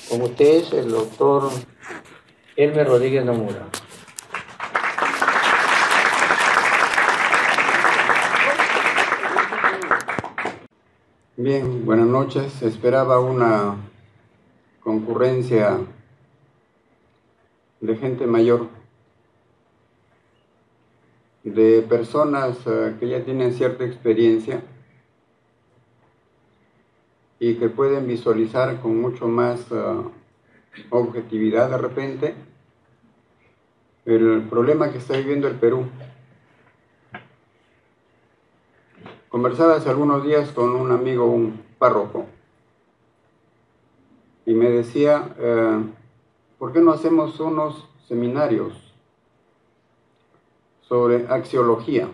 Con ustedes, el doctor Elmer Rodríguez Nomura. Bien, buenas noches. Esperaba una concurrencia de gente mayor, de personas que ya tienen cierta experiencia y que pueden visualizar con mucho más objetividad de repente el problema que está viviendo el Perú. Conversaba hace algunos días con un amigo, un párroco, y me decía, ¿por qué no hacemos unos seminarios sobre axiología?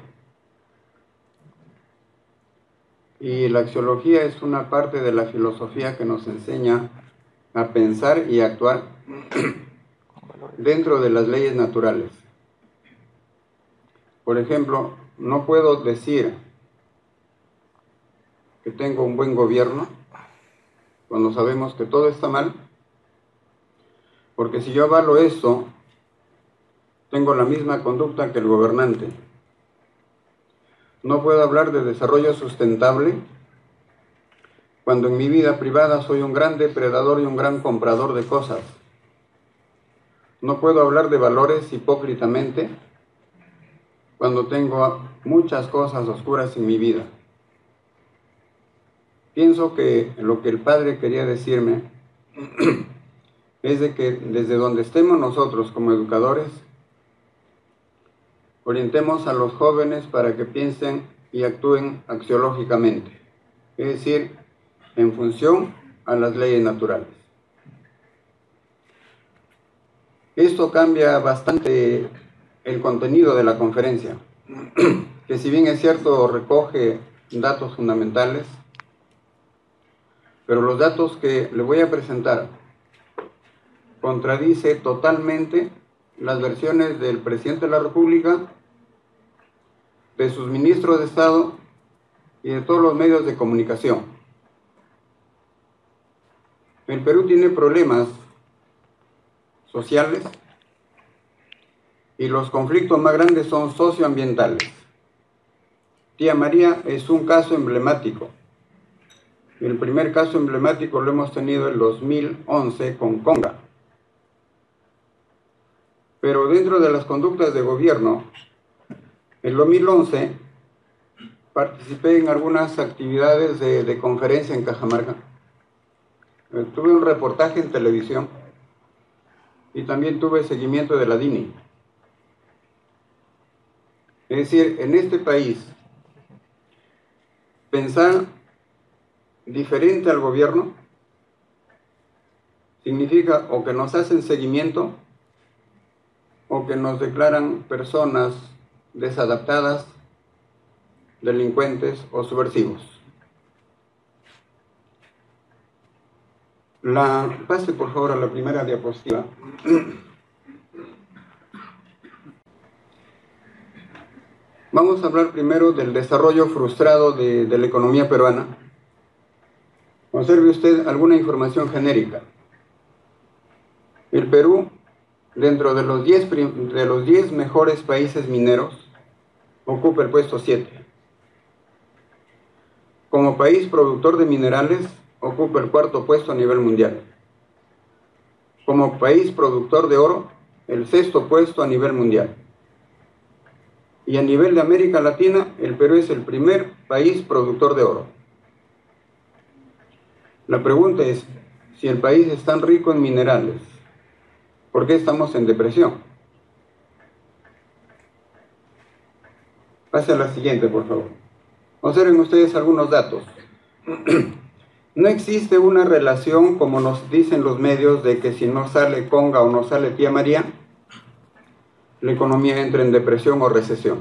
Y la axiología es una parte de la filosofía que nos enseña a pensar y actuar dentro de las leyes naturales. Por ejemplo, no puedo decir que tengo un buen gobierno cuando sabemos que todo está mal, porque si yo avalo esto, tengo la misma conducta que el gobernante. No puedo hablar de desarrollo sustentable cuando en mi vida privada soy un gran depredador y un gran comprador de cosas. No puedo hablar de valores hipócritamente cuando tengo muchas cosas oscuras en mi vida. Pienso que lo que el Padre quería decirme es de que desde donde estemos nosotros como educadores, orientemos a los jóvenes para que piensen y actúen axiológicamente, es decir, en función a las leyes naturales. Esto cambia bastante el contenido de la conferencia, que si bien es cierto recoge datos fundamentales, pero los datos que le voy a presentar contradice totalmente las versiones del presidente de la República, de sus ministros de Estado y de todos los medios de comunicación. El Perú tiene problemas sociales y los conflictos más grandes son socioambientales. Tía María es un caso emblemático. El primer caso emblemático lo hemos tenido en 2011 con Conga. Pero dentro de las conductas de gobierno, en 2011 participé en algunas actividades de conferencia en Cajamarca. Tuve un reportaje en televisión y también tuve seguimiento de la DINI. Es decir, en este país, pensar diferente al gobierno significa o que nos hacen seguimiento o que nos declaran personas desadaptadas, delincuentes o subversivos. Pase por favor a la primera diapositiva. Vamos a hablar primero del desarrollo frustrado de la economía peruana. Observe usted alguna información genérica. El Perú, dentro de los 10 mejores países mineros, ocupa el puesto 7. Como país productor de minerales, ocupa el 4º puesto a nivel mundial. Como país productor de oro, el 6º puesto a nivel mundial. Y a nivel de América Latina, el Perú es el primer país productor de oro. La pregunta es, si el país es tan rico en minerales, ¿por qué estamos en depresión? Pase a la siguiente, por favor. Observen ustedes algunos datos. No existe una relación, como nos dicen los medios, de que si no sale Conga o no sale Tía María, la economía entra en depresión o recesión.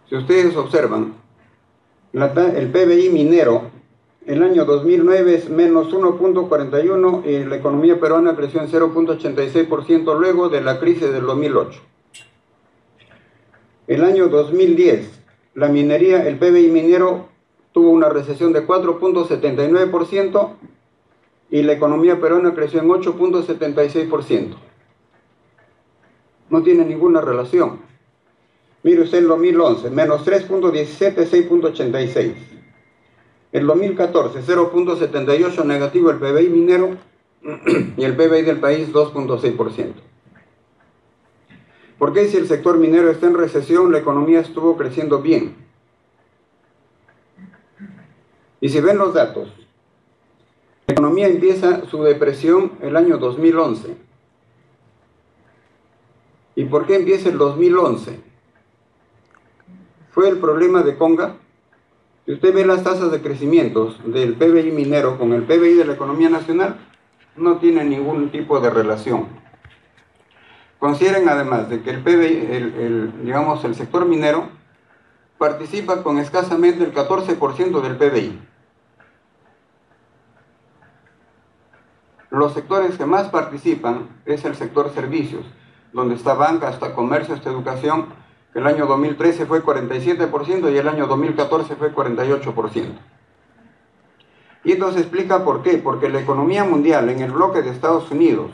Si ustedes observan, el PBI minero, el año 2009 es menos 1.41 y la economía peruana creció en 0.86% luego de la crisis del 2008. El año 2010, la minería, el PBI minero tuvo una recesión de 4.79% y la economía peruana creció en 8.76%. No tiene ninguna relación. Mire usted el 2011, menos 3.17, 6.86. El 2014, 0.78 negativo el PBI minero y el PBI del país 2.6%. ¿Por qué si el sector minero está en recesión, la economía estuvo creciendo bien? Y si ven los datos, la economía empieza su depresión el año 2011. ¿Y por qué empieza el 2011? ¿Fue el problema de Conga? Si usted ve las tasas de crecimiento del PBI minero con el PBI de la economía nacional, no tiene ningún tipo de relación. Consideren además de que el PBI, digamos, el sector minero participa con escasamente el 14% del PBI. Los sectores que más participan es el sector servicios, donde está banca, está comercio, está educación, que el año 2013 fue 47% y el año 2014 fue 48%. Y esto se explica por qué, porque la economía mundial en el bloque de Estados Unidos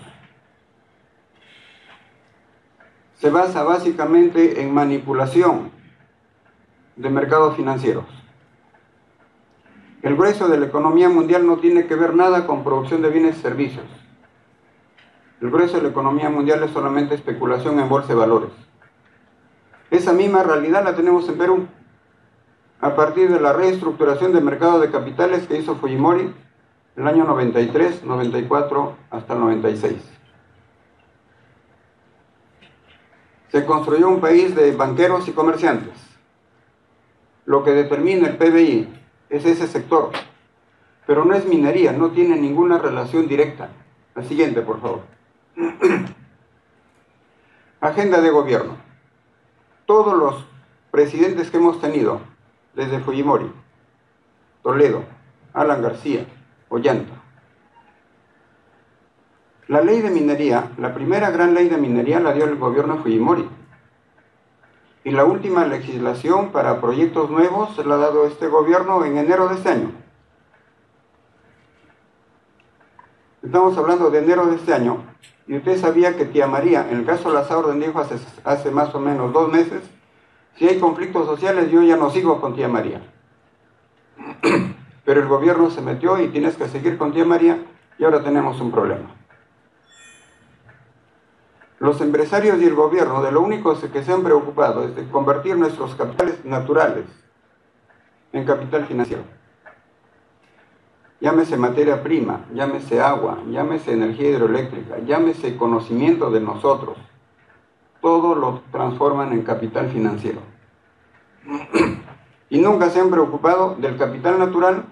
se basa básicamente en manipulación de mercados financieros. El grueso de la economía mundial no tiene que ver nada con producción de bienes y servicios. El grueso de la economía mundial es solamente especulación en bolsa de valores. Esa misma realidad la tenemos en Perú, a partir de la reestructuración del mercado de capitales que hizo Fujimori el año 93, 94 hasta el 96. Se construyó un país de banqueros y comerciantes. Lo que determina el PBI es ese sector, pero no es minería, no tiene ninguna relación directa. La siguiente, por favor. Agenda de gobierno. Todos los presidentes que hemos tenido, desde Fujimori, Toledo, Alan García, Ollanta. La ley de minería, la primera gran ley de minería la dio el gobierno de Fujimori. Y la última legislación para proyectos nuevos se la ha dado este gobierno en enero de este año. Estamos hablando de enero de este año, y usted sabía que tía María, en el caso de la orden dijo hace más o menos 2 meses, si hay conflictos sociales yo ya no sigo con tía María. Pero el gobierno se metió y tienes que seguir con tía María y ahora tenemos un problema. Los empresarios y el gobierno de lo único que se han preocupado es de convertir nuestros capitales naturales en capital financiero. Llámese materia prima, llámese agua, llámese energía hidroeléctrica, llámese conocimiento de nosotros. Todo lo transforman en capital financiero. Y nunca se han preocupado del capital natural,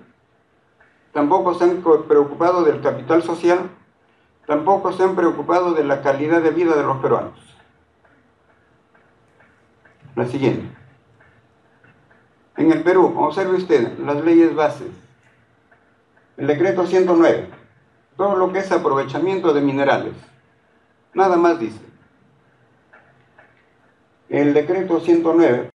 tampoco se han preocupado del capital social, tampoco se han preocupado de la calidad de vida de los peruanos. La siguiente. En el Perú, observe usted las leyes bases. El decreto 109, todo lo que es aprovechamiento de minerales, nada más dice. El decreto 109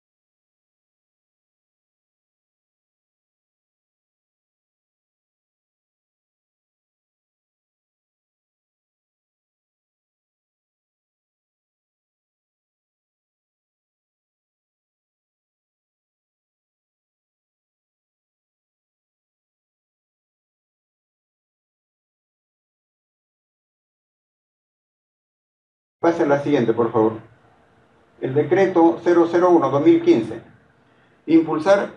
pase a la siguiente, por favor. El decreto 001-2015, impulsar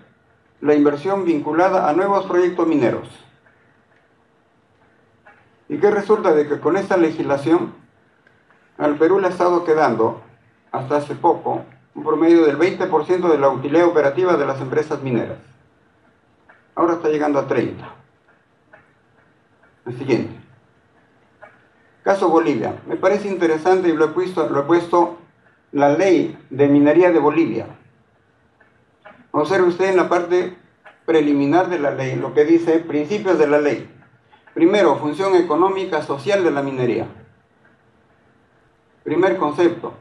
la inversión vinculada a nuevos proyectos mineros. ¿Y qué resulta? De que con esta legislación al Perú le ha estado quedando, hasta hace poco, un promedio del 20% de la utilidad operativa de las empresas mineras. Ahora está llegando a 30%. El siguiente. Caso Bolivia. Me parece interesante y lo he puesto la ley de minería de Bolivia. Observe usted en la parte preliminar de la ley lo que dice principios de la ley. Primero, función económica social de la minería. Primer concepto,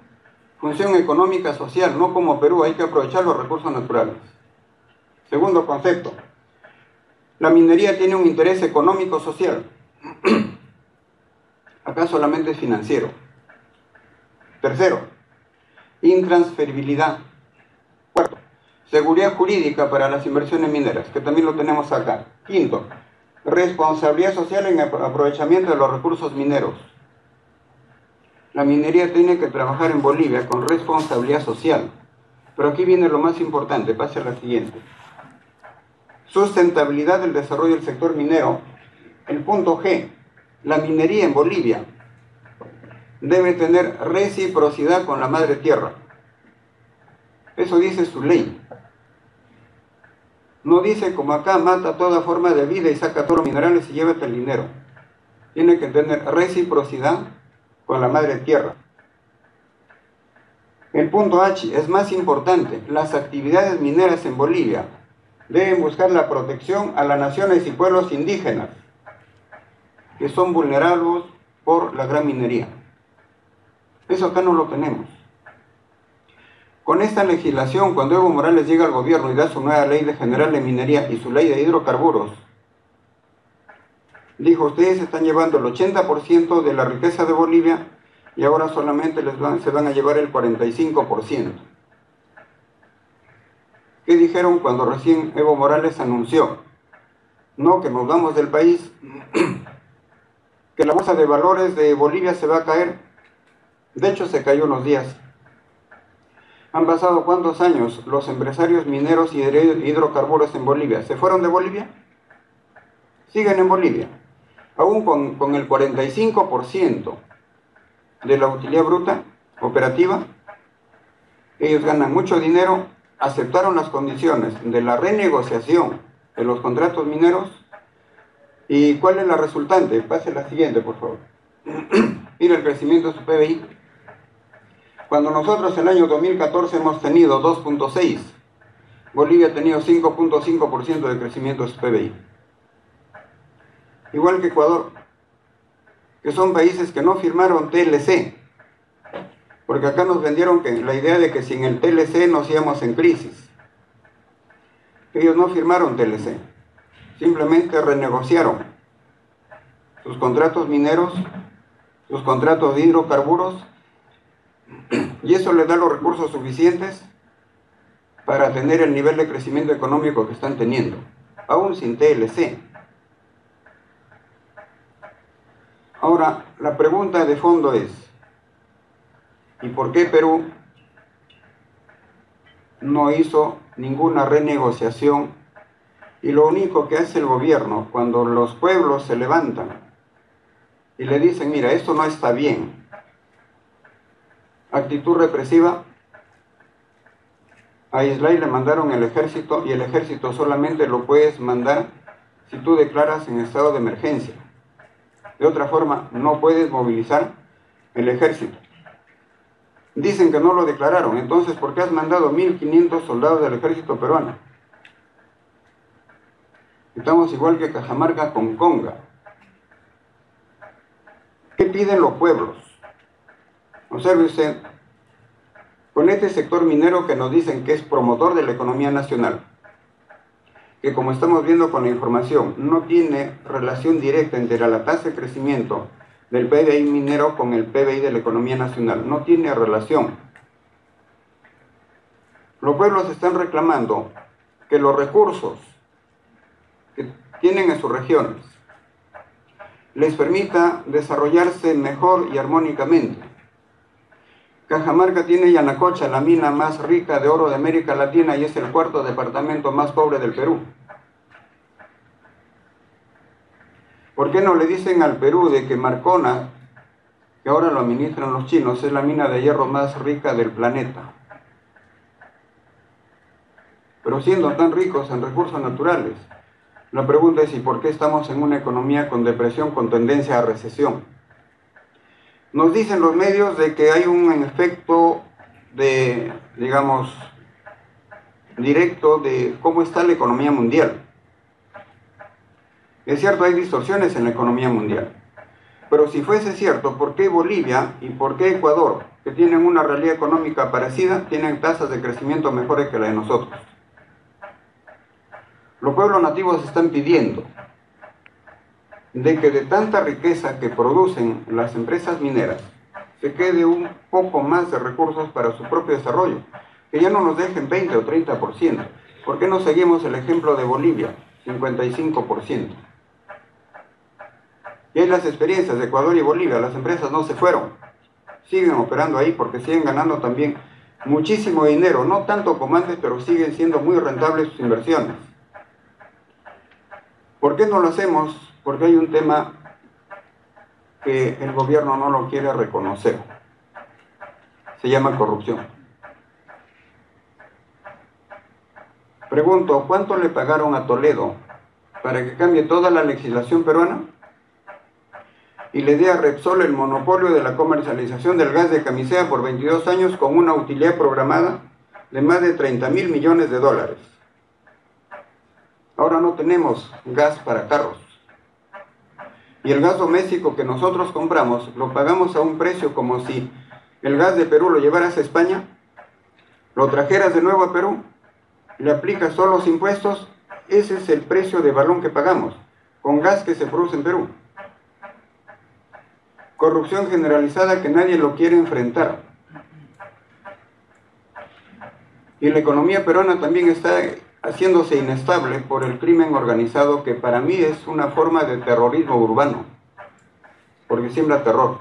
función económica social, no como Perú, hay que aprovechar los recursos naturales. Segundo concepto, la minería tiene un interés económico social. Acá solamente es financiero. Tercero, intransferibilidad. Cuarto, seguridad jurídica para las inversiones mineras, que también lo tenemos acá. Quinto, responsabilidad social en el aprovechamiento de los recursos mineros. La minería tiene que trabajar en Bolivia con responsabilidad social. Pero aquí viene lo más importante, pase a la siguiente. Sustentabilidad del desarrollo del sector minero. El punto G, la minería en Bolivia debe tener reciprocidad con la madre tierra. Eso dice su ley. No dice como acá, mata toda forma de vida y saca todos los minerales y llévate el dinero. Tiene que tener reciprocidad con la madre tierra. El punto H es más importante. Las actividades mineras en Bolivia deben buscar la protección a las naciones y pueblos indígenas que son vulnerables por la gran minería. Eso acá no lo tenemos. Con esta legislación, cuando Evo Morales llega al gobierno y da su nueva ley general de minería y su ley de hidrocarburos, dijo, ustedes están llevando el 80% de la riqueza de Bolivia y ahora solamente se van a llevar el 45%. ¿Qué dijeron cuando recién Evo Morales anunció? No, que nos vamos del país, que la bolsa de valores de Bolivia se va a caer. De hecho, se cayó unos días. Han pasado ¿cuántos años? Los empresarios mineros y de hidrocarburos en Bolivia, ¿se fueron de Bolivia? Siguen en Bolivia. Aún con el 45% de la utilidad bruta operativa, ellos ganan mucho dinero, aceptaron las condiciones de la renegociación de los contratos mineros. ¿Y cuál es la resultante? Pase la siguiente, por favor. Mira el crecimiento de su PBI. Cuando nosotros el año 2014 hemos tenido 2.6, Bolivia ha tenido 5.5% de crecimiento de su PBI. Igual que Ecuador, que son países que no firmaron TLC, porque acá nos vendieron la idea de que sin el TLC nos íbamos en crisis. Ellos no firmaron TLC, simplemente renegociaron sus contratos mineros, sus contratos de hidrocarburos, y eso les da los recursos suficientes para tener el nivel de crecimiento económico que están teniendo, aún sin TLC. Ahora, la pregunta de fondo es, ¿y por qué Perú no hizo ninguna renegociación? Y lo único que hace el gobierno cuando los pueblos se levantan y le dicen, mira, esto no está bien, actitud represiva, a Israel le mandaron el ejército y el ejército solamente lo puedes mandar si tú declaras en estado de emergencia. De otra forma, no puedes movilizar el ejército. Dicen que no lo declararon, entonces ¿por qué has mandado 1.500 soldados del ejército peruano? Estamos igual que Cajamarca con Conga. ¿Qué piden los pueblos? Observe usted, con este sector minero que nos dicen que es promotor de la economía nacional, que como estamos viendo con la información, no tiene relación directa entre la tasa de crecimiento del PBI minero con el PBI de la economía nacional, no tiene relación. Los pueblos están reclamando que los recursos que tienen en sus regiones les permita desarrollarse mejor y armónicamente. Cajamarca tiene Yanacocha, la mina más rica de oro de América Latina, y es el cuarto departamento más pobre del Perú. ¿Por qué no le dicen al Perú de que Marcona, que ahora lo administran los chinos, es la mina de hierro más rica del planeta? Pero siendo tan ricos en recursos naturales, la pregunta es, ¿y por qué estamos en una economía con depresión, con tendencia a recesión? Nos dicen los medios de que hay un efecto de, digamos, directo de cómo está la economía mundial. Es cierto, hay distorsiones en la economía mundial. Pero si fuese cierto, ¿por qué Bolivia y por qué Ecuador, que tienen una realidad económica parecida, tienen tasas de crecimiento mejores que la de nosotros? Los pueblos nativos están pidiendo de que de tanta riqueza que producen las empresas mineras, se quede un poco más de recursos para su propio desarrollo, que ya no nos dejen 20 o 30%. ¿Por qué no seguimos el ejemplo de Bolivia? 55%. Y hay las experiencias de Ecuador y Bolivia, las empresas no se fueron, siguen operando ahí porque siguen ganando también muchísimo dinero, no tanto como antes, pero siguen siendo muy rentables sus inversiones. ¿Por qué no lo hacemos? Porque hay un tema que el gobierno no lo quiere reconocer. Se llama corrupción. Pregunto, ¿cuánto le pagaron a Toledo para que cambie toda la legislación peruana y le dé a Repsol el monopolio de la comercialización del gas de Camisea por 22 años con una utilidad programada de más de 30.000 millones de dólares? Ahora no tenemos gas para carros. Y el gas doméstico que nosotros compramos lo pagamos a un precio como si el gas de Perú lo llevaras a España, lo trajeras de nuevo a Perú, le aplicas todos los impuestos, ese es el precio de balón que pagamos, con gas que se produce en Perú. Corrupción generalizada que nadie lo quiere enfrentar. Y la economía peruana también está haciéndose inestable por el crimen organizado, que para mí es una forma de terrorismo urbano, porque siembra terror.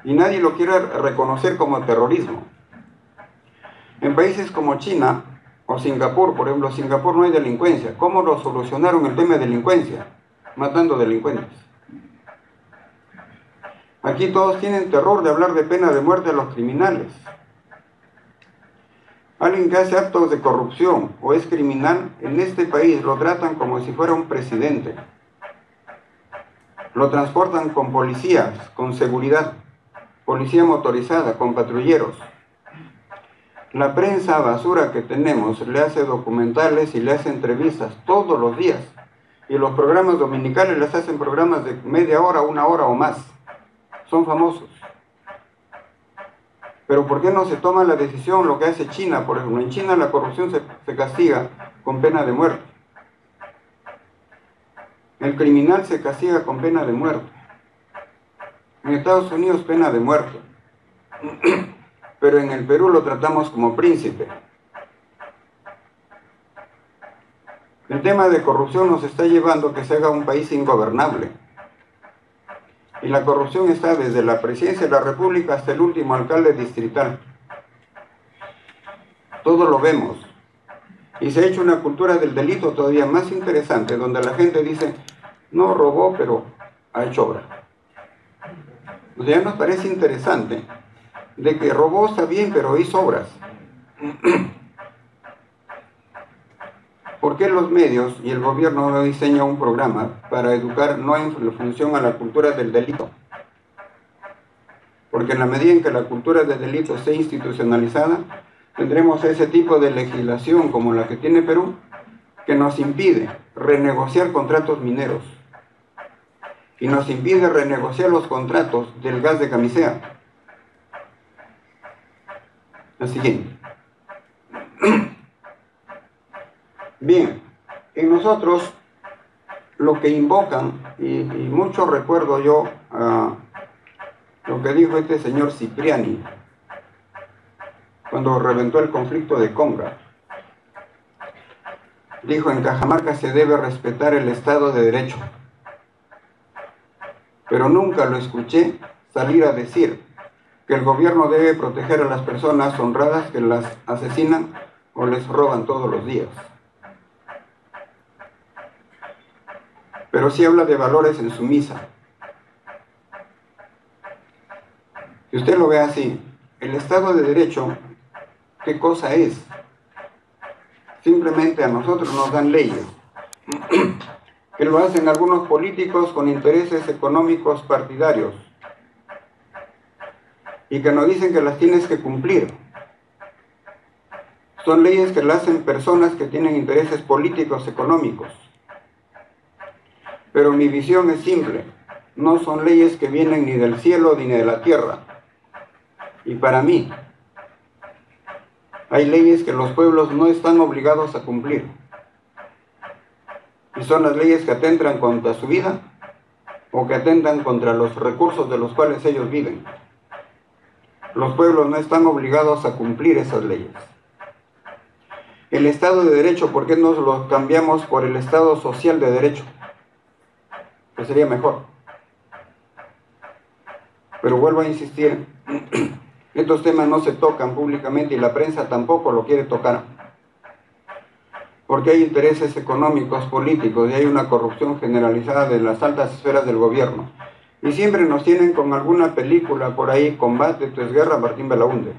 Y nadie lo quiere reconocer como terrorismo. En países como China o Singapur, por ejemplo, Singapur no hay delincuencia. ¿Cómo lo solucionaron el tema de delincuencia? Matando delincuentes. Aquí todos tienen terror de hablar de pena de muerte a los criminales. Alguien que hace actos de corrupción o es criminal, en este país lo tratan como si fuera un presidente. Lo transportan con policías, con seguridad, policía motorizada, con patrulleros. La prensa basura que tenemos le hace documentales y le hace entrevistas todos los días. Y los programas dominicales les hacen programas de media hora, 1 hora o más. Son famosos. Pero ¿por qué no se toma la decisión lo que hace China? Por ejemplo, en China la corrupción se castiga con pena de muerte. El criminal se castiga con pena de muerte. En Estados Unidos pena de muerte. Pero en el Perú lo tratamos como príncipe. El tema de corrupción nos está llevando a que se haga un país ingobernable. Y la corrupción está desde la presidencia de la República hasta el último alcalde distrital. Todo lo vemos. Y se ha hecho una cultura del delito todavía más interesante, donde la gente dice, no robó, pero ha hecho obra. O sea, nos parece interesante de que robó, está bien, pero hizo obras. ¿Por qué los medios y el gobierno no diseñan un programa para educar no en función a la cultura del delito? Porque en la medida en que la cultura del delito esté institucionalizada, tendremos ese tipo de legislación como la que tiene Perú, que nos impide renegociar contratos mineros y nos impide renegociar los contratos del gas de Camisea. La siguiente. Bien, en nosotros lo que invocan, y mucho recuerdo yo lo que dijo este señor Cipriani cuando reventó el conflicto de Conga. Dijo, en Cajamarca se debe respetar el Estado de Derecho. Pero nunca lo escuché salir a decir que el gobierno debe proteger a las personas honradas que las asesinan o les roban todos los días. Pero sí habla de valores en su misa. Si usted lo ve así, el Estado de Derecho, ¿qué cosa es? Simplemente a nosotros nos dan leyes, que lo hacen algunos políticos con intereses económicos partidarios, y que nos dicen que las tienes que cumplir. Son leyes que las hacen personas que tienen intereses políticos económicos. Pero mi visión es simple, no son leyes que vienen ni del cielo ni de la tierra. Y para mí, hay leyes que los pueblos no están obligados a cumplir. Y son las leyes que atentan contra su vida, o que atentan contra los recursos de los cuales ellos viven. Los pueblos no están obligados a cumplir esas leyes. El Estado de Derecho, ¿por qué no lo cambiamos por el Estado Social de Derecho? Que sería mejor. Pero vuelvo a insistir, estos temas no se tocan públicamente y la prensa tampoco lo quiere tocar, porque hay intereses económicos, políticos y hay una corrupción generalizada de las altas esferas del gobierno. Y siempre nos tienen con alguna película por ahí, Combate, esto es guerra, Martín Belaúnde.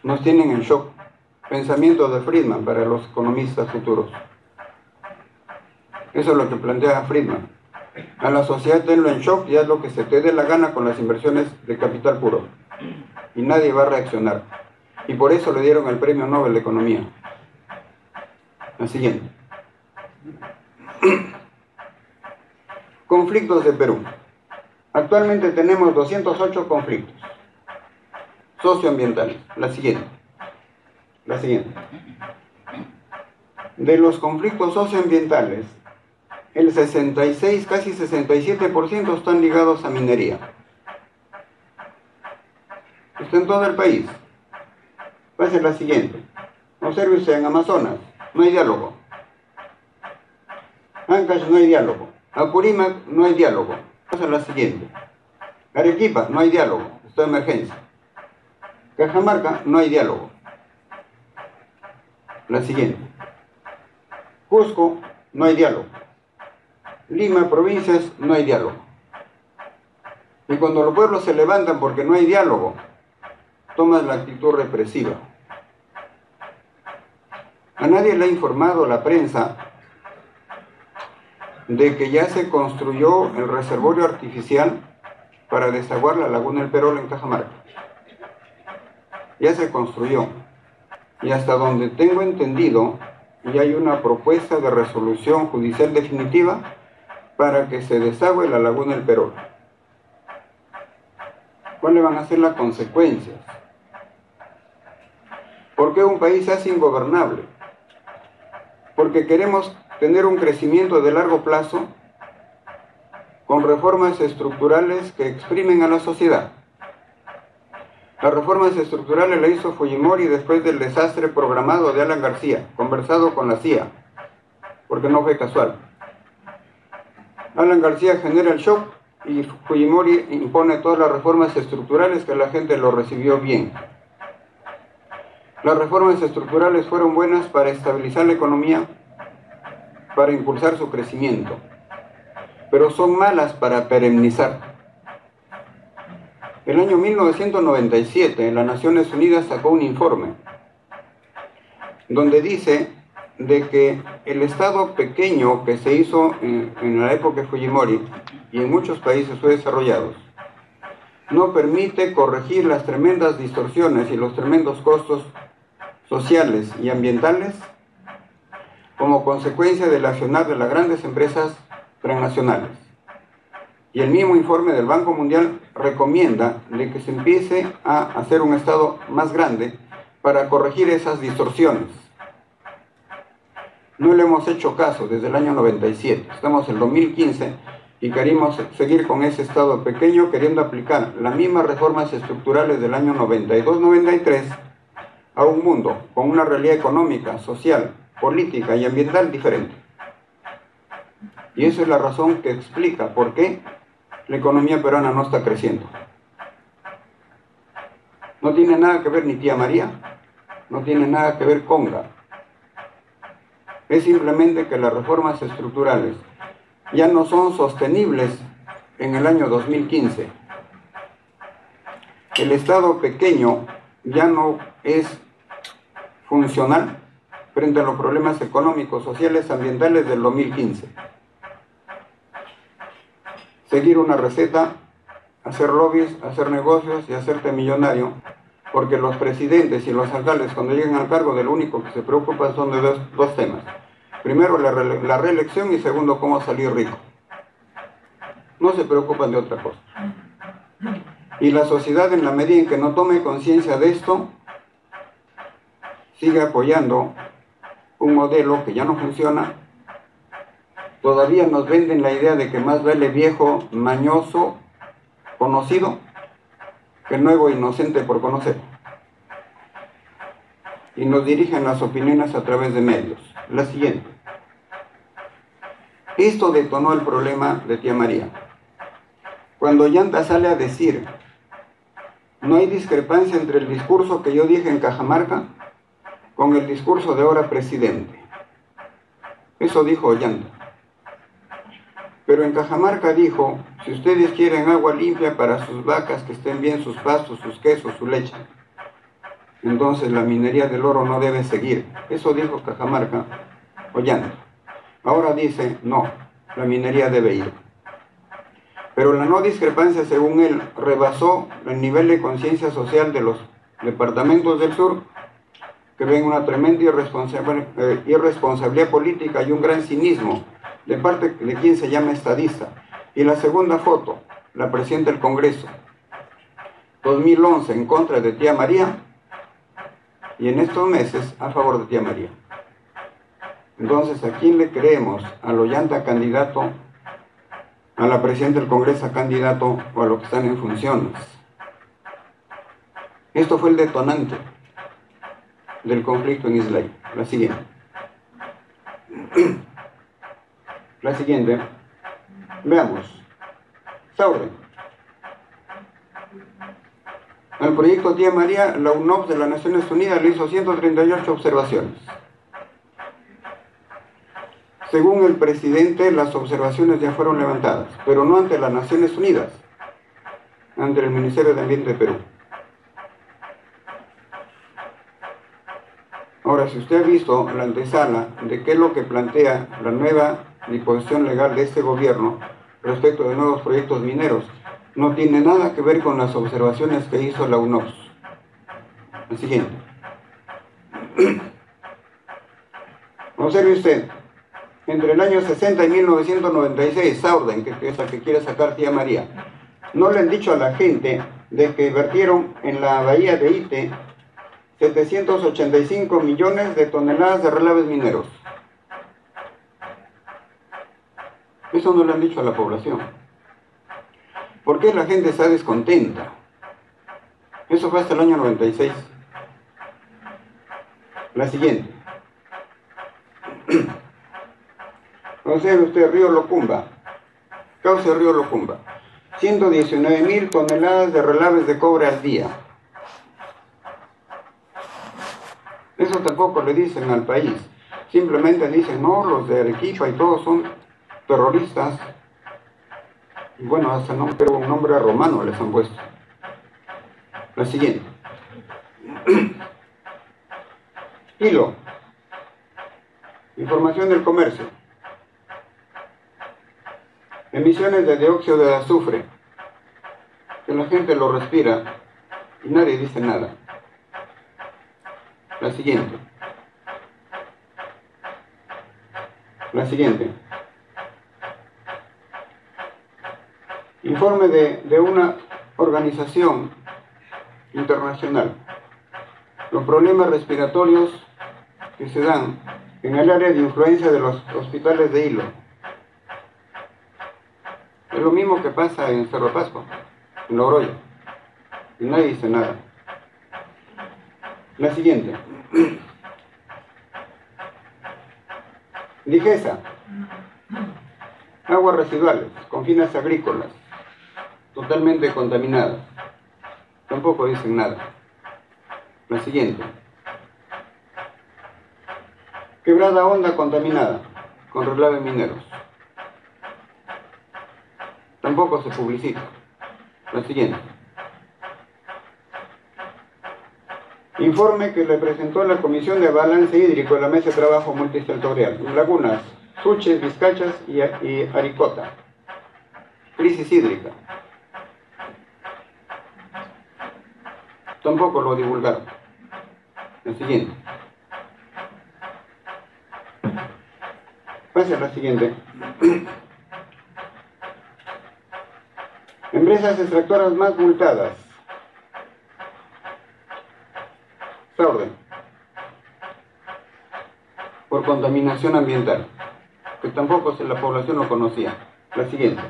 Nos tienen en shock. Pensamiento de Friedman para los economistas futuros. Eso es lo que plantea Friedman. A la sociedad tenlo en shock y haz lo que se te dé la gana con las inversiones de capital puro. Y nadie va a reaccionar. Y por eso le dieron el Premio Nobel de Economía. La siguiente. Conflictos de Perú. Actualmente tenemos 208 conflictos socioambientales. La siguiente. De los conflictos socioambientales, el 66, casi 67% están ligados a minería. Está en todo el país. Va a ser la siguiente. Observe usted, en Amazonas no hay diálogo. Ancash no hay diálogo. Apurímac no hay diálogo. Va a ser la siguiente. Arequipa no hay diálogo. Está en emergencia. Cajamarca no hay diálogo. La siguiente. Cusco no hay diálogo. Lima, provincias, no hay diálogo. Y cuando los pueblos se levantan porque no hay diálogo, toman la actitud represiva. A nadie le ha informado la prensa de que ya se construyó el reservorio artificial para desaguar la laguna del Perol en Cajamarca. Ya se construyó. Y hasta donde tengo entendido, ya hay una propuesta de resolución judicial definitiva para que se desagüe la laguna del Perol. ¿Cuáles van a ser las consecuencias? ¿Por qué un país se hace ingobernable? Porque queremos tener un crecimiento de largo plazo con reformas estructurales que exprimen a la sociedad. Las reformas estructurales las hizo Fujimori después del desastre programado de Alan García, conversado con la CIA, porque no fue casual. Alan García genera el shock y Fujimori impone todas las reformas estructurales que la gente lo recibió bien. Las reformas estructurales fueron buenas para estabilizar la economía, para impulsar su crecimiento, pero son malas para perennizar. El año 1997, las Naciones Unidas sacó un informe donde dice de que el Estado pequeño que se hizo en la época de Fujimori y en muchos países subdesarrollados no permite corregir las tremendas distorsiones y los tremendos costos sociales y ambientales como consecuencia del accionar de las grandes empresas transnacionales. Y el mismo informe del Banco Mundial recomienda de que se empiece a hacer un Estado más grande para corregir esas distorsiones. No le hemos hecho caso desde el año 97. Estamos en el 2015 y queremos seguir con ese Estado pequeño queriendo aplicar las mismas reformas estructurales del año 92-93 a un mundo con una realidad económica, social, política y ambiental diferente. Y esa es la razón que explica por qué la economía peruana no está creciendo. No tiene nada que ver ni Tía María, no tiene nada que ver Conga. Es simplemente que las reformas estructurales ya no son sostenibles en el año 2015. El Estado pequeño ya no es funcional frente a los problemas económicos, sociales, ambientales del 2015. Seguir una receta, hacer lobbies, hacer negocios y hacerte millonario, porque los presidentes y los alcaldes cuando llegan al cargo de lo único que se preocupan son de dos temas. Primero la reelección y segundo cómo salir rico. No se preocupan de otra cosa. Y la sociedad, en la medida en que no tome conciencia de esto, sigue apoyando un modelo que ya no funciona todavía nos venden la idea de que más vale viejo, mañoso, conocido, que nuevo, inocente por conocer. Y nos dirigen las opiniones a través de medios. La siguiente. Esto detonó el problema de tía María. Cuando Ollanta sale a decir, no hay discrepancia entre el discurso que yo dije en Cajamarca con el discurso de ahora presidente. Eso dijo Ollanta. Pero en Cajamarca dijo, si ustedes quieren agua limpia para sus vacas, que estén bien sus pastos, sus quesos, su leche, entonces la minería del oro no debe seguir. Eso dijo Cajamarca, Ollanta. Ahora dice, no, la minería debe ir. Pero la no discrepancia, según él, rebasó el nivel de conciencia social de los departamentos del sur, que ven una tremenda irresponsabilidad política y un gran cinismo de parte de quien se llama estadista. Y la segunda foto, la presidenta del Congreso, 2011 en contra de tía María, y en estos meses a favor de tía María. Entonces, ¿a quién le creemos? ¿Al Ollanta candidato, a la presidenta del Congreso candidato o a los que están en funciones? Esto fue el detonante del conflicto en Islay. La siguiente. La siguiente. Veamos. Saurde. Al proyecto Tía María, la UNOPS de las Naciones Unidas le hizo 138 observaciones. Según el presidente, las observaciones ya fueron levantadas, pero no ante las Naciones Unidas, ante el Ministerio de Ambiente de Perú. Ahora, si usted ha visto la antesala de qué es lo que plantea la nueva disposición legal de este gobierno respecto de nuevos proyectos mineros, no tiene nada que ver con las observaciones que hizo la UNOPS. El siguiente. Observe usted, entre el año 60 y 1996, Saurde, que es la que quiere sacar tía María, no le han dicho a la gente de que vertieron en la bahía de Ite 785 millones de toneladas de relaves mineros. Eso no le han dicho a la población. ¿Por qué la gente está descontenta? Eso fue hasta el año 96. La siguiente. Observe usted Río Locumba, cauce Río Locumba, 119.000 toneladas de relaves de cobre al día. Eso tampoco le dicen al país, simplemente dicen, no, los de Arequipa y todos son terroristas. Y bueno, hasta un nombre romano les han puesto. La siguiente. Hilo. Información del comercio. Emisiones de dióxido de azufre, que la gente lo respira y nadie dice nada. La siguiente. La siguiente. Informe de una organización internacional. Los problemas respiratorios que se dan en el área de influencia de los hospitales de Hilo. Es lo mismo que pasa en Cerro Pasco, en Logroño, y nadie dice nada. La siguiente. Digesa. Aguas residuales con fines agrícolas, totalmente contaminadas. Tampoco dicen nada. La siguiente. Quebrada Honda contaminada con relaves mineros. Tampoco se publicita. La siguiente. Informe que le presentó la Comisión de Balance Hídrico de la Mesa de Trabajo Multisectorial. Lagunas, Suches, Vizcachas y Aricota. Crisis hídrica. Tampoco lo divulgaron. La siguiente. Pase a la siguiente. Empresas extractoras más multadas. Saurde. Por contaminación ambiental. que tampoco la población lo conocía. La siguiente.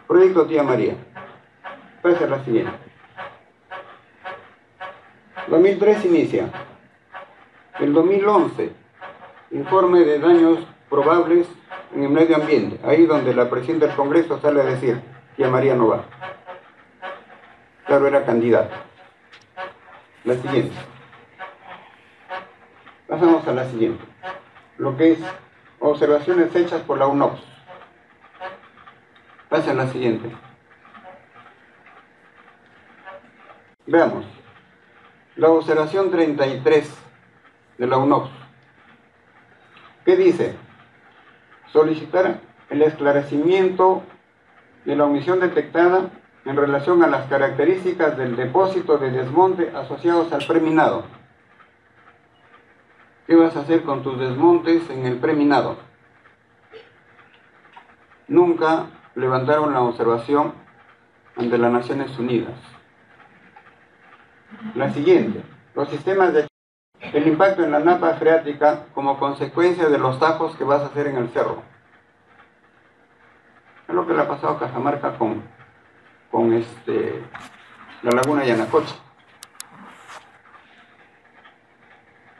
Proyecto Tía María. Pasa a la siguiente. 2003 inicia. El 2011, informe de daños probables en el medio ambiente. Ahí donde la presidenta del Congreso sale a decir, Tía María no va. Claro, era candidata. La siguiente. Pasamos a la siguiente. Lo que es observaciones hechas por la UNOPS. Pasa a la siguiente. Veamos. La observación 33 de la UNOPS. ¿Qué dice? Solicitar el esclarecimiento de la omisión detectada en relación a las características del depósito de desmonte asociados al preminado. ¿Qué vas a hacer con tus desmontes en el preminado? Nunca levantaron la observación ante las Naciones Unidas. La siguiente, los sistemas de el impacto en la napa freática como consecuencia de los tajos que vas a hacer en el cerro. Es lo que le ha pasado a Cajamarca con la laguna Yanacocha.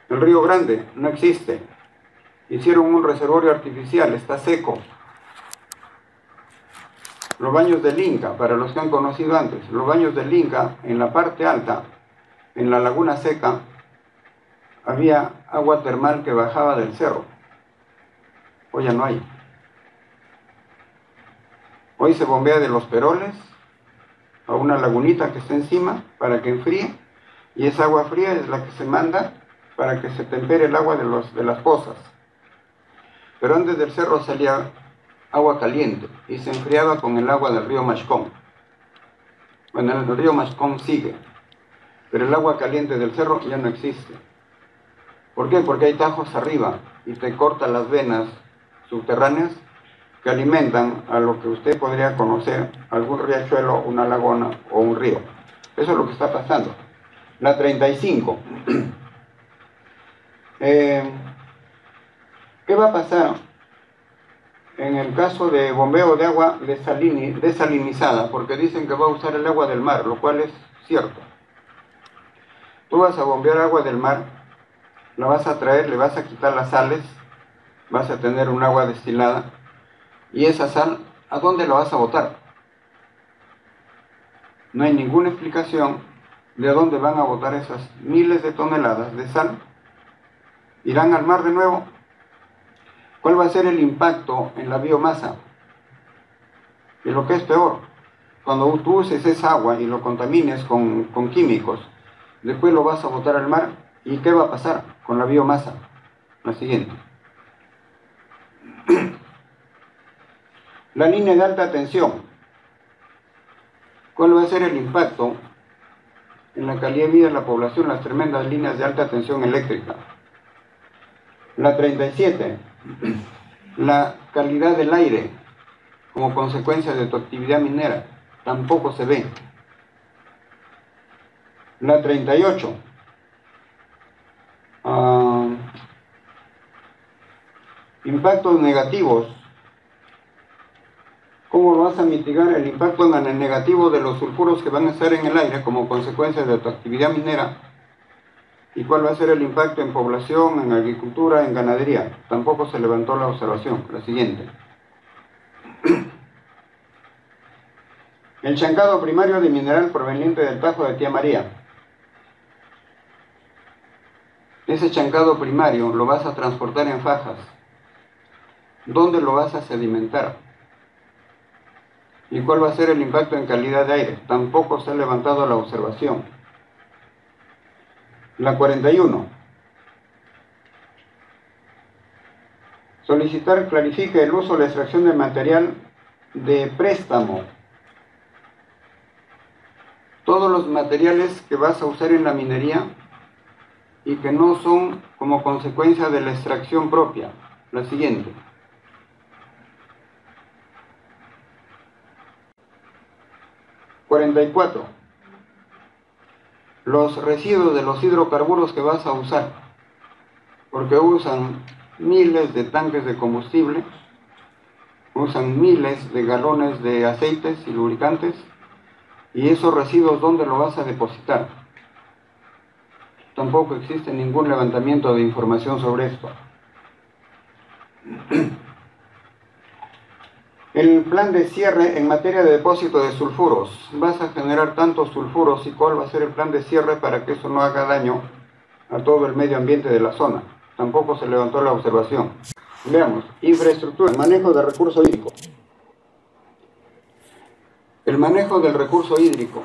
El Río Grande no existe. Hicieron un reservorio artificial, está seco. Los baños del Inca, para los que han conocido antes, los baños del Inca, en la parte alta, en la laguna seca, había agua termal que bajaba del cerro. Hoy ya no hay. Hoy se bombea de los Peroles a una lagunita que está encima para que enfríe, y esa agua fría es la que se manda para que se tempere el agua de las pozas. Pero antes del cerro salía agua caliente y se enfriaba con el agua del río Mashcón. Bueno, el río Mashcón sigue, pero el agua caliente del cerro ya no existe. ¿Por qué? Porque hay tajos arriba y te cortan las venas subterráneas que alimentan a lo que usted podría conocer algún riachuelo, una laguna o un río. Eso es lo que está pasando. La 35. ¿Qué va a pasar en el caso de bombeo de agua desalinizada? Porque dicen que va a usar el agua del mar, lo cual es cierto. Tú vas a bombear agua del mar, la vas a traer, le vas a quitar las sales, vas a tener un agua destilada, y esa sal, ¿a dónde la vas a botar? No hay ninguna explicación de a dónde van a botar esas miles de toneladas de sal. ¿Irán al mar de nuevo? ¿Cuál va a ser el impacto en la biomasa? Y lo que es peor, cuando tú uses esa agua y lo contamines con químicos, después lo vas a botar al mar, ¿y qué va a pasar con la biomasa? La siguiente. La línea de alta tensión. ¿Cuál va a ser el impacto en la calidad de vida de la población, las tremendas líneas de alta tensión eléctrica? La 37. La calidad del aire como consecuencia de tu actividad minera. Tampoco se ve. La 38. Impactos negativos. ¿Cómo vas a mitigar el impacto en el negativo de los sulfuros que van a estar en el aire como consecuencia de tu actividad minera? ¿Y cuál va a ser el impacto en población, en agricultura, en ganadería? Tampoco se levantó la observación. La siguiente. El chancado primario de mineral proveniente del Tajo de Tía María. Ese chancado primario lo vas a transportar en fajas. ¿Dónde lo vas a sedimentar? ¿Y cuál va a ser el impacto en calidad de aire? Tampoco se ha levantado la observación. La 41. Solicitar clarifique el uso de la extracción de material de préstamo. Todos los materiales que vas a usar en la minería y que no son como consecuencia de la extracción propia. La siguiente. (44) Los residuos de los hidrocarburos que vas a usar, porque usan miles de tanques de combustible, usan miles de galones de aceites y lubricantes, y esos residuos, ¿dónde lo vas a depositar? Tampoco existe ningún levantamiento de información sobre esto. El plan de cierre en materia de depósito de sulfuros. Vas a generar tantos sulfuros y cuál va a ser el plan de cierre para que eso no haga daño a todo el medio ambiente de la zona. Tampoco se levantó la observación. Veamos, infraestructura, manejo de recurso hídrico. El manejo del recurso hídrico,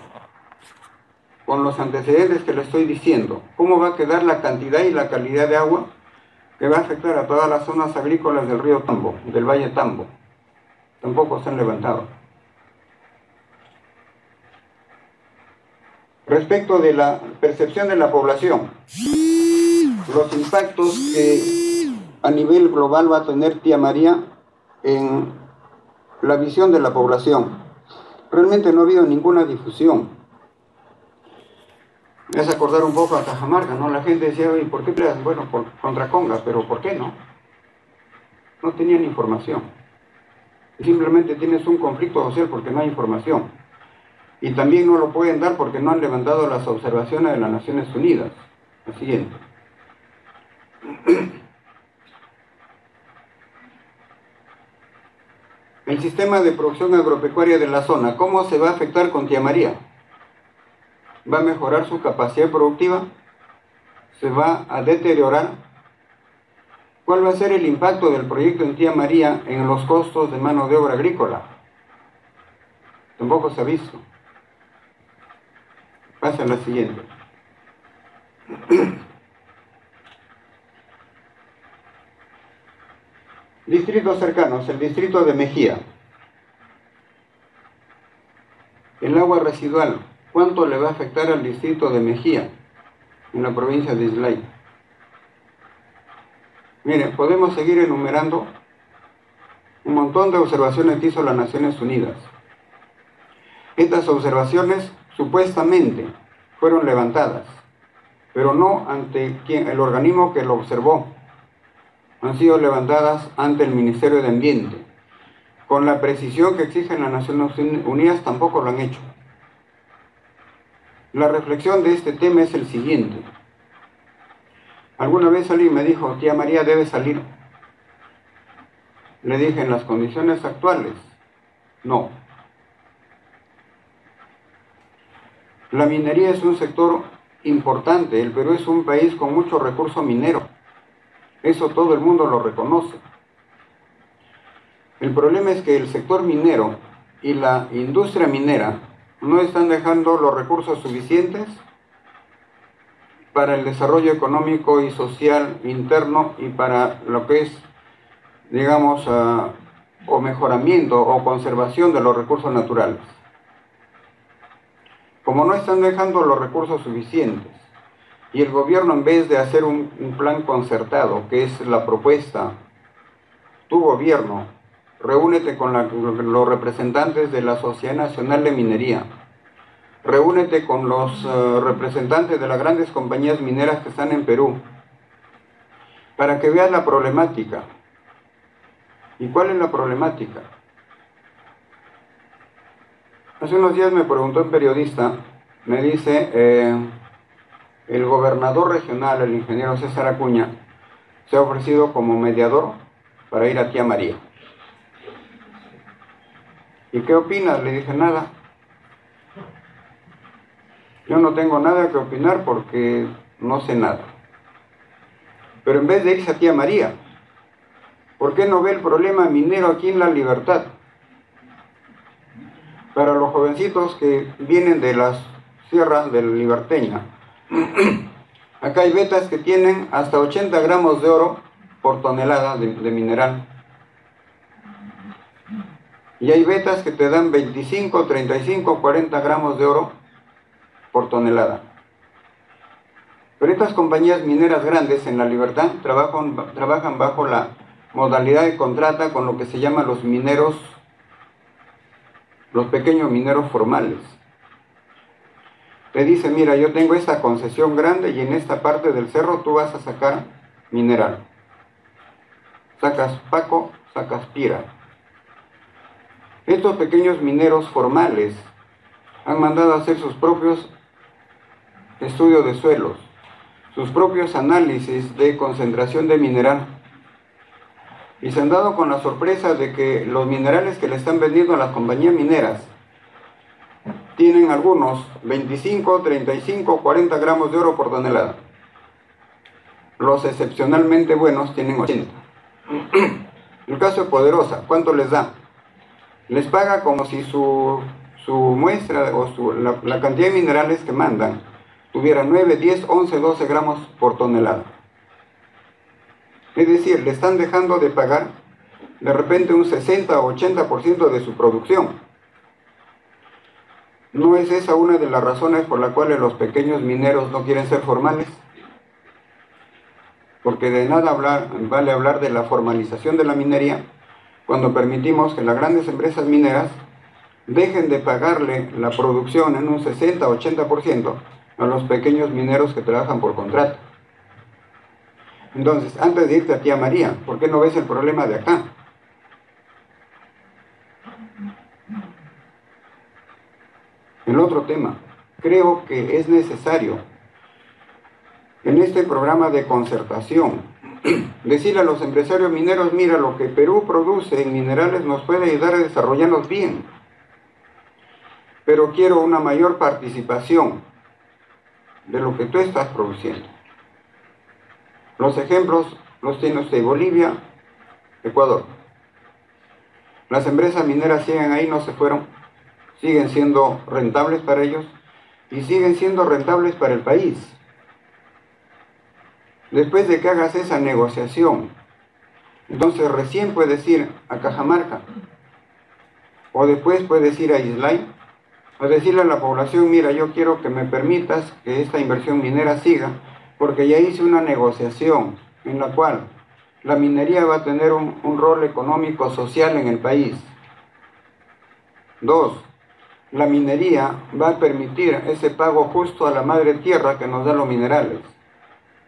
con los antecedentes que le estoy diciendo, ¿cómo va a quedar la cantidad y la calidad de agua que va a afectar a todas las zonas agrícolas del río Tambo, del Valle Tambo? Tampoco se han levantado. Respecto de la percepción de la población, los impactos que a nivel global va a tener Tía María en la visión de la población. Realmente no ha habido ninguna difusión. Me hace acordar un poco a Cajamarca, ¿no? La gente decía, oye, ¿por qué peleas? Bueno, contra Conga, pero ¿por qué no? No tenían información. Simplemente tienes un conflicto social porque no hay información. Y también no lo pueden dar porque no han levantado las observaciones de las Naciones Unidas. Lo siguiente. El sistema de producción agropecuaria de la zona, ¿cómo se va a afectar con Tía María? ¿Va a mejorar su capacidad productiva? ¿Se va a deteriorar? ¿Cuál va a ser el impacto del proyecto en Tía María en los costos de mano de obra agrícola? Tampoco se ha visto. Pasa a la siguiente. Distritos cercanos, el distrito de Mejía. El agua residual, ¿cuánto le va a afectar al distrito de Mejía en la provincia de Islay? Miren, podemos seguir enumerando un montón de observaciones que hizo las Naciones Unidas. Estas observaciones supuestamente fueron levantadas, pero no ante el organismo que lo observó. Han sido levantadas ante el Ministerio de Ambiente. Con la precisión que exigen las Naciones Unidas tampoco lo han hecho. La reflexión de este tema es el siguiente. Alguna vez alguien me dijo, Tía María debe salir. Le dije, en las condiciones actuales, no. La minería es un sector importante. El Perú es un país con mucho recurso minero. Eso todo el mundo lo reconoce. El problema es que el sector minero y la industria minera no están dejando los recursos suficientes para el desarrollo económico y social interno y para lo que es, digamos, o mejoramiento o conservación de los recursos naturales. Como no están dejando los recursos suficientes y el gobierno, en vez de hacer un plan concertado, que es la propuesta, tu gobierno, reúnete con los representantes de la Sociedad Nacional de Minería, reúnete con los representantes de las grandes compañías mineras que están en Perú, para que veas la problemática. ¿Y cuál es la problemática? Hace unos días me preguntó un periodista, me dice, el gobernador regional, el ingeniero César Acuña, se ha ofrecido como mediador para ir a Tía María. ¿Y qué opinas? Le dije, nada. Yo no tengo nada que opinar porque no sé nada. Pero en vez de irse a Tía María, ¿por qué no ve el problema minero aquí en La Libertad? Para los jovencitos que vienen de las sierras del Liberteña, acá hay vetas que tienen hasta 80 gramos de oro por tonelada de mineral. Y hay vetas que te dan 25, 35, 40 gramos de oro por tonelada. Pero estas compañías mineras grandes en La Libertad trabajan bajo la modalidad de contrata con lo que se llaman los mineros, los pequeños mineros formales. Te dice, mira, yo tengo esta concesión grande y en esta parte del cerro tú vas a sacar mineral. sacas Paco, sacas Pira. Estos pequeños mineros formales han mandado a hacer sus propios estudios de suelos, sus propios análisis de concentración de mineral, y se han dado con la sorpresa de que los minerales que le están vendiendo a las compañías mineras tienen algunos 25, 35, 40 gramos de oro por tonelada. Los excepcionalmente buenos tienen 80. El caso de Poderosa, ¿cuánto les da? Les paga como si su muestra o la cantidad de minerales que mandan tuviera 9, 10, 11, 12 gramos por tonelada. Es decir, le están dejando de pagar de repente un 60 o 80% de su producción. ¿No es esa una de las razones por las cuales los pequeños mineros no quieren ser formales? Porque de nada vale hablar de la formalización de la minería cuando permitimos que las grandes empresas mineras dejen de pagarle la producción en un 60 o 80% a los pequeños mineros que trabajan por contrato. Entonces, antes de irte a Tía María, ¿por qué no ves el problema de acá? El otro tema, creo que es necesario en este programa de concertación decirle a los empresarios mineros: mira, lo que Perú produce en minerales nos puede ayudar a desarrollarnos bien, pero quiero una mayor participación de lo que tú estás produciendo. Los ejemplos los tiene usted: Bolivia, Ecuador. Las empresas mineras siguen ahí, no se fueron, siguen siendo rentables para ellos y siguen siendo rentables para el país. Después de que hagas esa negociación, entonces recién puedes ir a Cajamarca, o después puedes ir a Islay, a decirle a la población: mira, yo quiero que me permitas que esta inversión minera siga, porque ya hice una negociación en la cual la minería va a tener un rol económico social en el país. 2. La minería va a permitir ese pago justo a la madre tierra que nos da los minerales.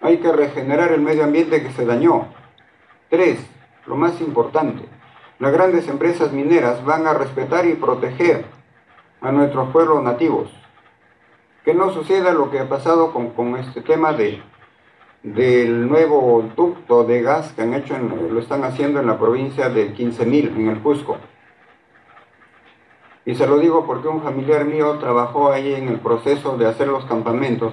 Hay que regenerar el medio ambiente que se dañó. 3. Lo más importante, las grandes empresas mineras van a respetar y proteger a nuestros pueblos nativos. Que no suceda lo que ha pasado con este tema del nuevo ducto de gas que lo están haciendo en la provincia de 15.000, en el Cusco. Y se lo digo porque un familiar mío trabajó ahí en el proceso de hacer los campamentos.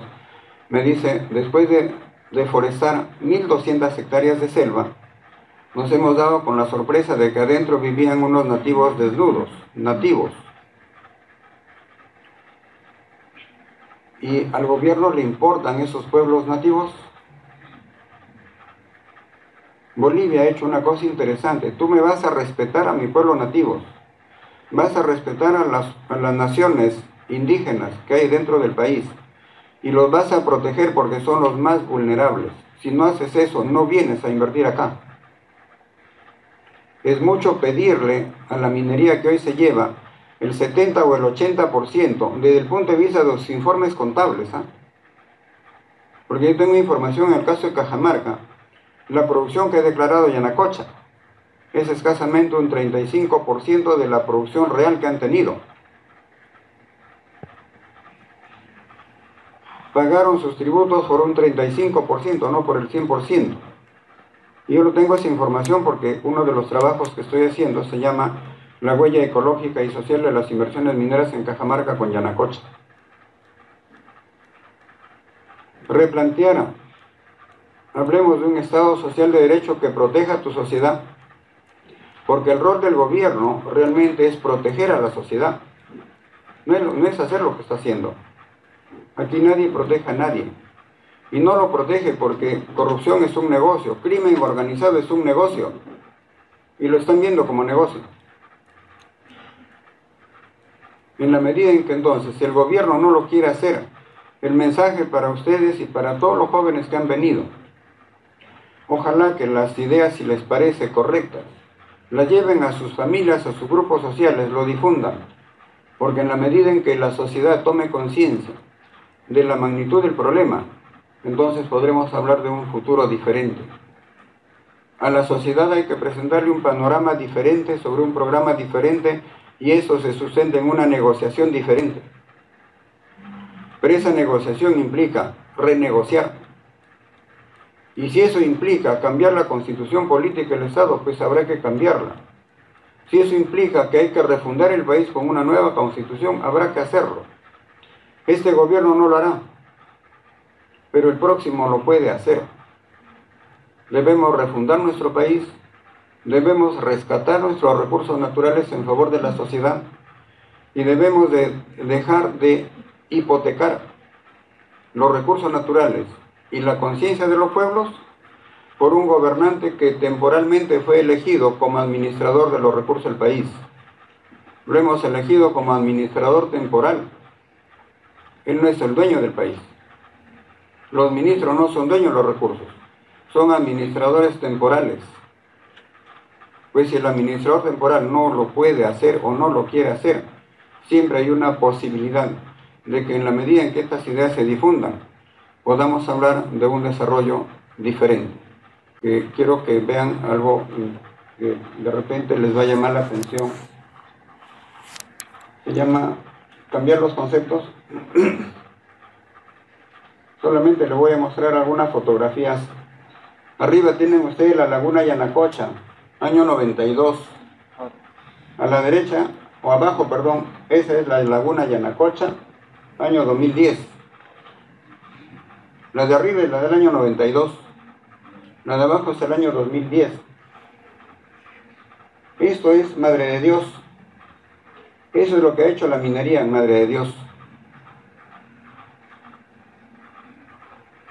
Me dice: después de deforestar 1.200 hectáreas de selva, nos hemos dado con la sorpresa de que adentro vivían unos nativos desnudos, nativos. ¿Y al gobierno le importan esos pueblos nativos? Bolivia ha hecho una cosa interesante: tú me vas a respetar a mi pueblo nativo, vas a respetar a las naciones indígenas que hay dentro del país, y los vas a proteger porque son los más vulnerables. Si no haces eso, no vienes a invertir acá. Es mucho pedirle a la minería que hoy se lleva el 70 o el 80% desde el punto de vista de los informes contables. Porque yo tengo información en el caso de Cajamarca. La producción que ha declarado Yanacocha es escasamente un 35% de la producción real que han tenido. Pagaron sus tributos por un 35%, no por el 100%. Y yo tengo esa información porque uno de los trabajos que estoy haciendo se llama La huella ecológica y social de las inversiones mineras en Cajamarca con Yanacocha. Replantear. Hablemos de un Estado social de derecho que proteja a tu sociedad, porque el rol del gobierno realmente es proteger a la sociedad, no es hacer lo que está haciendo. Aquí nadie protege a nadie, y no lo protege porque corrupción es un negocio, crimen organizado es un negocio, y lo están viendo como negocio. En la medida en que entonces, si el gobierno no lo quiere hacer, el mensaje para ustedes y para todos los jóvenes que han venido: ojalá que las ideas, si les parece correctas, las lleven a sus familias, a sus grupos sociales, lo difundan, porque en la medida en que la sociedad tome conciencia de la magnitud del problema, entonces podremos hablar de un futuro diferente. A la sociedad hay que presentarle un panorama diferente sobre un programa diferente y eso se sustenta en una negociación diferente. Pero esa negociación implica renegociar. Y si eso implica cambiar la constitución política del Estado, pues habrá que cambiarla. Si eso implica que hay que refundar el país con una nueva constitución, habrá que hacerlo. Este gobierno no lo hará, pero el próximo lo puede hacer. Debemos refundar nuestro país, debemos rescatar nuestros recursos naturales en favor de la sociedad y debemos dejar de hipotecar los recursos naturales y la conciencia de los pueblos por un gobernante que temporalmente fue elegido como administrador de los recursos del país. Lo hemos elegido como administrador temporal. Él no es el dueño del país. Los ministros no son dueños de los recursos, son administradores temporales. Pues si el administrador temporal no lo puede hacer o no lo quiere hacer, siempre hay una posibilidad de que en la medida en que estas ideas se difundan, podamos hablar de un desarrollo diferente. Quiero que vean algo que de repente les va a llamar la atención. Se llama cambiar los conceptos. Solamente les voy a mostrar algunas fotografías. Arriba tienen ustedes la laguna Yanacocha, año 92. A la derecha, o abajo, perdón, esa es la laguna Yanacocha, año 2010. La de arriba es la del año 92. La de abajo es el año 2010. Esto es Madre de Dios. Eso es lo que ha hecho la minería en Madre de Dios.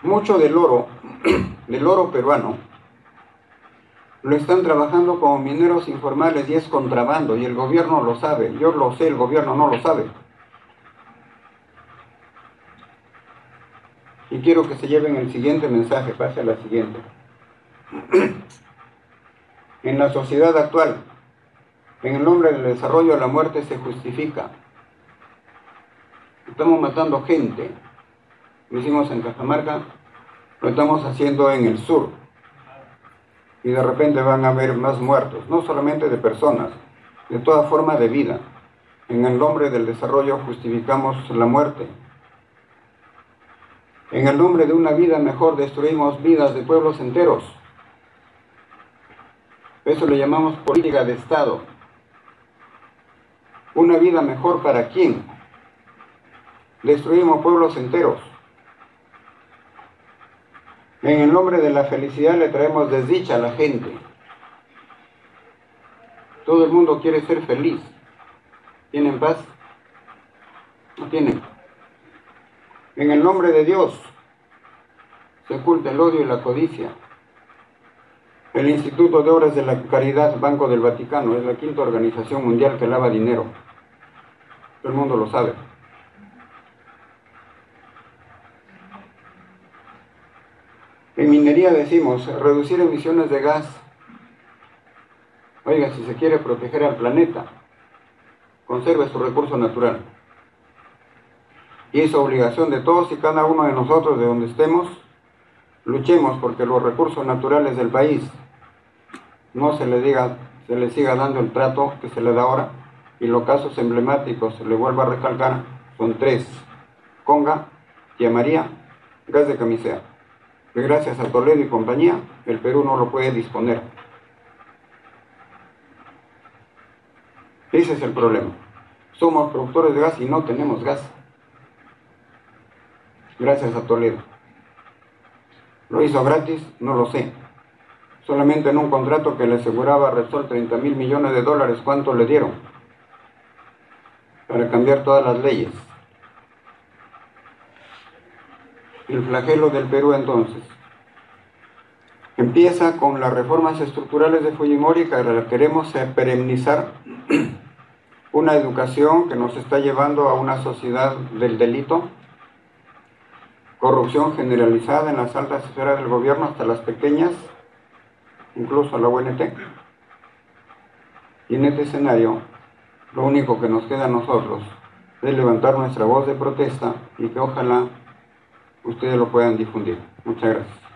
Mucho del oro peruano, lo están trabajando como mineros informales y es contrabando, y el gobierno lo sabe. Yo lo sé, el gobierno no lo sabe. Y quiero que se lleven el siguiente mensaje, pase a la siguiente. En la sociedad actual, en el nombre del desarrollo, la muerte se justifica. Estamos matando gente. Lo hicimos en Cajamarca, lo estamos haciendo en el sur. Y de repente van a haber más muertos, no solamente de personas, de toda forma de vida. En el nombre del desarrollo justificamos la muerte. En el nombre de una vida mejor destruimos vidas de pueblos enteros. Eso le llamamos política de Estado. Una vida mejor ¿para quién? Destruimos pueblos enteros. En el nombre de la felicidad le traemos desdicha a la gente. Todo el mundo quiere ser feliz. ¿Tienen paz? No tienen. En el nombre de Dios se oculta el odio y la codicia. El Instituto de Obras de la Caridad, Banco del Vaticano, es la 5ª organización mundial que lava dinero. Todo el mundo lo sabe. En minería decimos, reducir emisiones de gas. Oiga, si se quiere proteger al planeta, conserve su recurso natural. Y es obligación de todos y cada uno de nosotros, de donde estemos, luchemos porque los recursos naturales del país no se le siga dando el trato que se le da ahora. Y los casos emblemáticos, le vuelvo a recalcar, son 3. Conga, Tía María, gas de Camisea. Que gracias a Toledo y compañía, el Perú no lo puede disponer. Ese es el problema. Somos productores de gas y no tenemos gas. Gracias a Toledo. ¿Lo hizo gratis? No lo sé. Solamente en un contrato que le aseguraba a Repsol $30.000 millones, ¿cuánto le dieron? Para cambiar todas las leyes. El flagelo del Perú entonces empieza con las reformas estructurales de Fujimori, que queremos perennizar una educación que nos está llevando a una sociedad del delito, corrupción generalizada en las altas esferas del gobierno hasta las pequeñas, incluso a la UNT. Y en este escenario, lo único que nos queda a nosotros es levantar nuestra voz de protesta y que ojalá ustedes lo puedan difundir. Muchas gracias.